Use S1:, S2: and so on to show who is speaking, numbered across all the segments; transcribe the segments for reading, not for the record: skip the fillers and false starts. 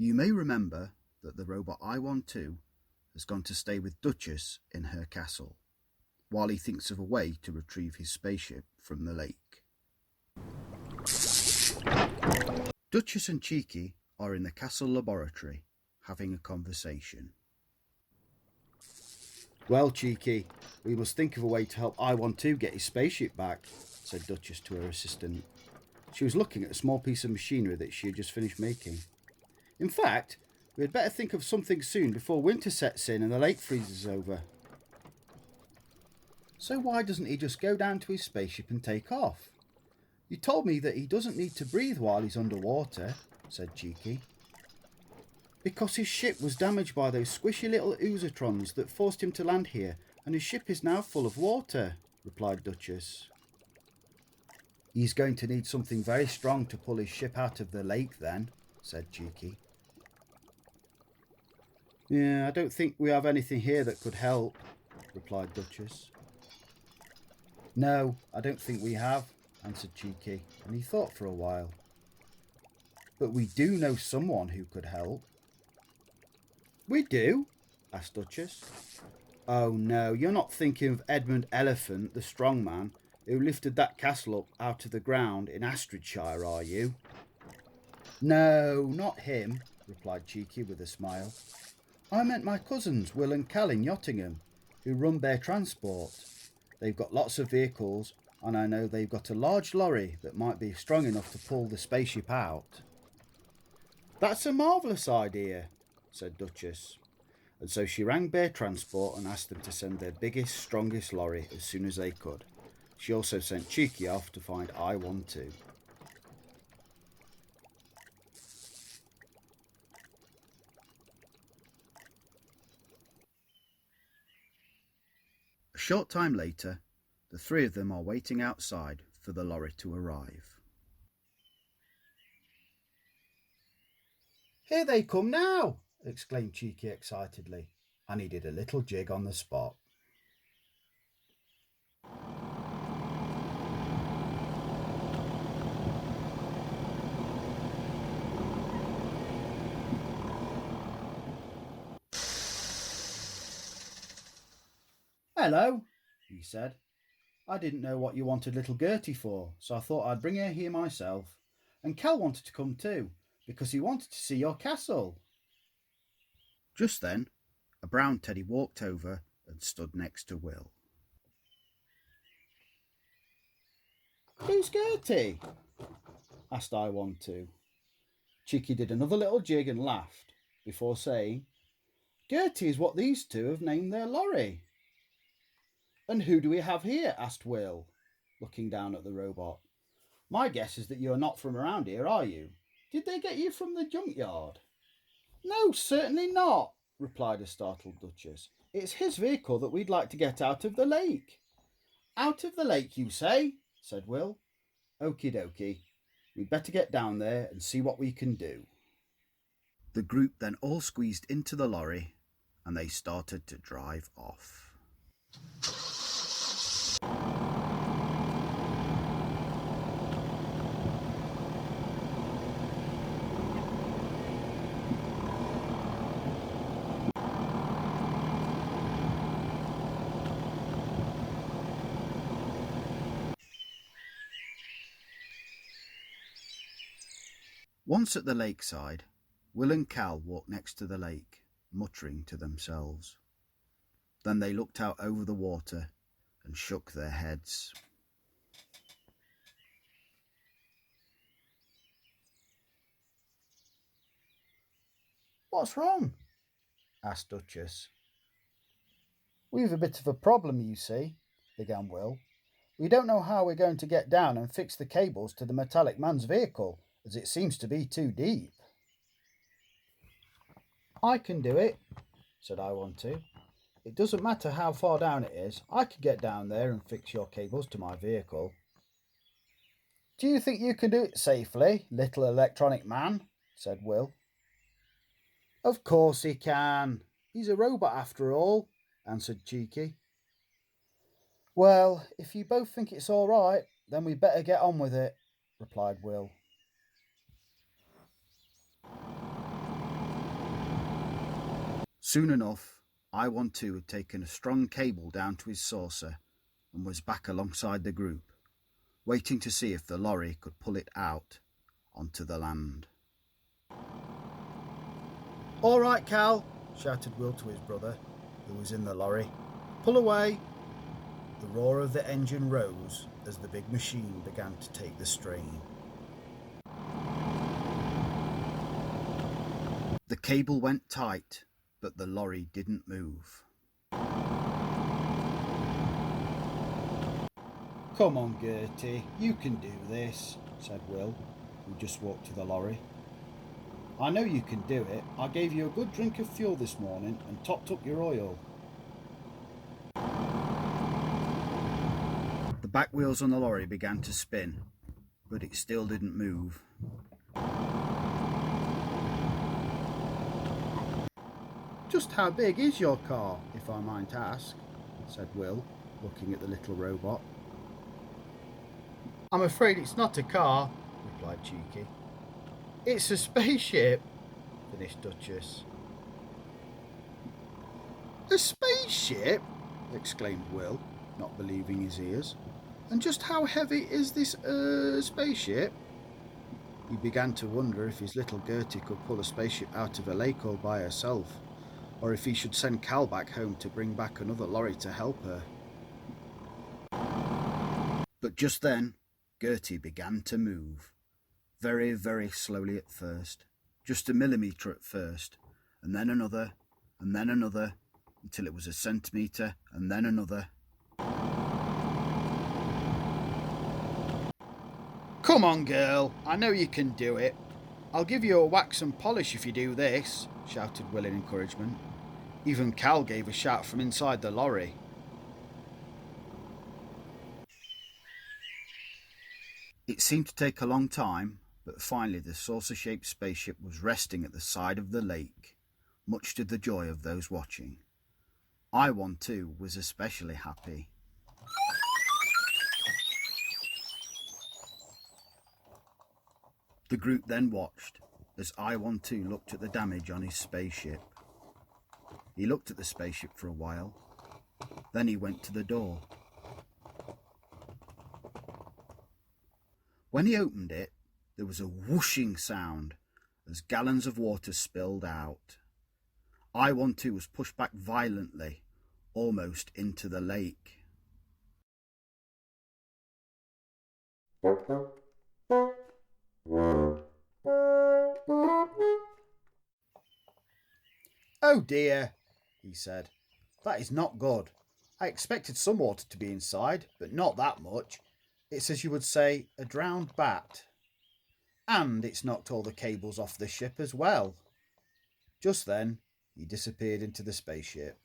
S1: You may remember that the robot I-1-2 has gone to stay with Duchess in her castle, while he thinks of a way to retrieve his spaceship from the lake. Duchess and Cheeky are in the castle laboratory, having a conversation.
S2: "Well, Cheeky, we must think of a way to help I-1-2 get his spaceship back," said Duchess to her assistant. She was looking at a small piece of machinery that she had just finished making. "In fact, we had better think of something soon before winter sets in and the lake freezes over." "So why doesn't he just go down to his spaceship and take off? You told me that he doesn't need to breathe while he's underwater," said Cheeky. "Because his ship was damaged by those squishy little oozatrons that forced him to land here, and his ship is now full of water," replied Duchess. "He's going to need something very strong to pull his ship out of the lake then," said Cheeky. "Yeah, I don't think we have anything here that could help," replied Duchess. "No, I don't think we have," answered Cheeky, and he thought for a while. "But we do know someone who could help." "We do?" asked Duchess. "Oh no, you're not thinking of Edmund Elephant, the strong man, who lifted that castle up out of the ground in Astridshire, are you?" "No, not him," replied Cheeky with a smile. "I meant my cousins, Wil and Cal in Yottingham, who run their transport. They've got lots of vehicles, and I know they've got a large lorry that might be strong enough to pull the spaceship out." "That's a marvellous idea," said Duchess. And so she rang Bear Transport and asked them to send their biggest, strongest lorry as soon as they could. She also sent Cheeky off to find I-1-2.
S1: A short time later, the three of them are waiting outside for the lorry to arrive.
S2: "Here they come now!" exclaimed Cheeky excitedly, and he did a little jig on the spot. "Hello," he said. "I didn't know what you wanted little Gertie for, so I thought I'd bring her here myself. And Cal wanted to come too, because he wanted to see your castle."
S1: Just then, a brown teddy walked over and stood next to Wil.
S2: "Who's Gertie?" asked I-1-2. Cheeky did another little jig and laughed, before saying, "Gertie is what these two have named their lorry." "And who do we have here?" asked Wil, looking down at the robot. "My guess is that you are not from around here, are you? Did they get you from the junkyard?" "No, certainly not," replied a startled Duchess. "It's his vehicle that we'd like to get out of the lake." "Out of the lake, you say?" said Wil. "Okie dokie. We'd better get down there and see what we can do."
S1: The group then all squeezed into the lorry and they started to drive off. Once at the lakeside, Wil and Cal walked next to the lake, muttering to themselves. Then they looked out over the water and shook their heads.
S2: "What's wrong?" asked Duchess. "We've a bit of a problem, you see," began Wil. "We don't know how we're going to get down and fix the cables to the metallic man's vehicle, as it seems to be too deep." "I can do it," said I-1-2. "It doesn't matter how far down it is. I can get down there and fix your cables to my vehicle." "Do you think you can do it safely, little electronic man?" said Wil. "Of course he can. He's a robot after all," answered Cheeky. "Well, if you both think it's all right, then we'd better get on with it," replied Wil.
S1: Soon enough, I-1-2 had taken a strong cable down to his saucer and was back alongside the group, waiting to see if the lorry could pull it out onto the land.
S2: "All right, Cal," shouted Wil to his brother, who was in the lorry. "Pull away." The roar of the engine rose as the big machine began to take the strain.
S1: The cable went tight, but the lorry didn't move.
S2: "Come on, Gertie, you can do this," said Wil, who just walked to the lorry. "I know you can do it. I gave you a good drink of fuel this morning and topped up your oil."
S1: The back wheels on the lorry began to spin, but it still didn't move.
S2: "Just how big is your car, if I might ask?" said Wil, looking at the little robot. "I'm afraid it's not a car," replied Cheeky. "It's a spaceship," finished Duchess. "A spaceship?" exclaimed Wil, not believing his ears. "And just how heavy is this spaceship?" He began to wonder if his little Gertie could pull a spaceship out of a lake all by herself, or if he should send Cal back home to bring back another lorry to help her.
S1: But just then, Gertie began to move. Very, very slowly at first, just a millimetre at first, and then another, until it was a centimetre, and then another.
S2: "Come on, girl, I know you can do it. I'll give you a wax and polish if you do this," shouted Wil in encouragement. Even Cal gave a shout from inside the lorry.
S1: It seemed to take a long time, but finally the saucer-shaped spaceship was resting at the side of the lake, much to the joy of those watching. I-1-2 was especially happy. The group then watched as I-1-2 looked at the damage on his spaceship. He looked at the spaceship for a while, then he went to the door. When he opened it, there was a whooshing sound as gallons of water spilled out. I-1-2 was pushed back violently, almost into the lake.
S2: "Oh dear," he said. "That is not good. I expected some water to be inside, but not that much. It's, as you would say, a drowned bat. And it's knocked all the cables off the ship as well." Just then, he disappeared into the spaceship.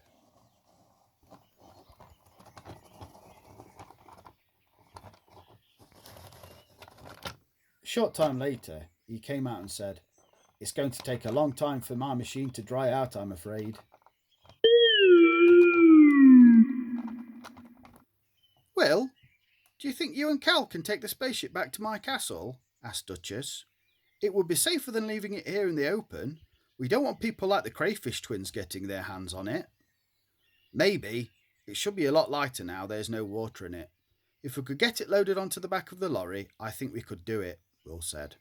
S2: A short time later, he came out and said, "It's going to take a long time for my machine to dry out, I'm afraid." "Wil, do you think you and Cal can take the spaceship back to my castle?" asked Duchess. "It would be safer than leaving it here in the open. We don't want people like the Crayfish twins getting their hands on it." "Maybe. It should be a lot lighter now there's no water in it. If we could get it loaded onto the back of the lorry, I think we could do it," Wil said.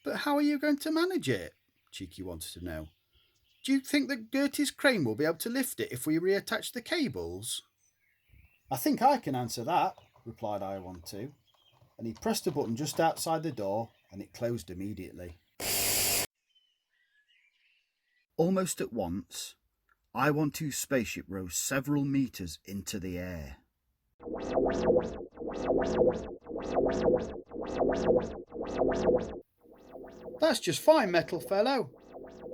S2: "But how are you going to manage it?" Cheeky wanted to know. "Do you think that Gertie's crane will be able to lift it if we reattach the cables?" "I think I can answer that," replied I-1-2, and he pressed a button just outside the door and it closed immediately.
S1: Almost at once, I-1-2's spaceship rose several meters into the air.
S2: "That's just fine, metal fellow.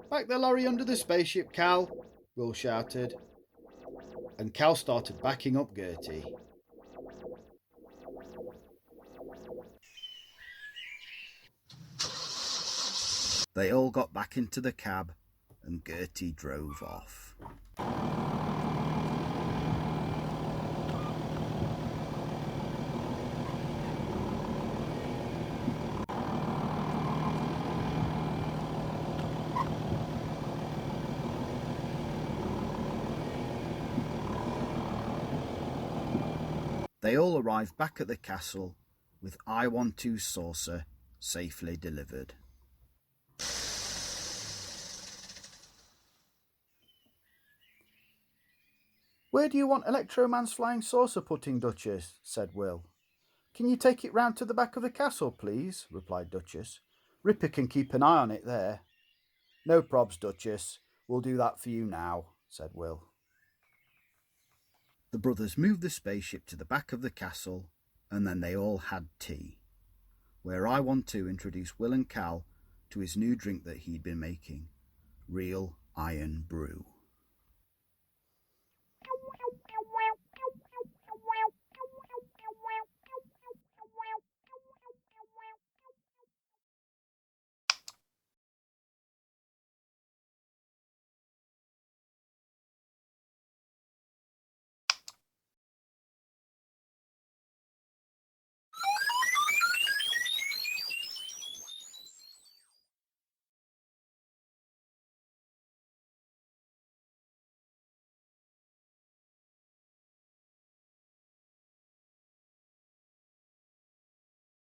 S2: Back the lorry under the spaceship, Cal," Wil shouted. And Cal started backing up Gertie.
S1: They all got back into the cab and Gertie drove off. They all arrived back at the castle with I-1-2 saucer safely delivered.
S2: "Where do you want Electroman's flying saucer putting, Duchess?" said Wil. "Can you take it round to the back of the castle, please?" replied Duchess. "Ripper can keep an eye on it there." "No probs, Duchess. We'll do that for you now," said Wil.
S1: The brothers moved the spaceship to the back of the castle, and then they all had tea, where I-1-2 introduced Wil and Cal to his new drink that he'd been making, real iron brew.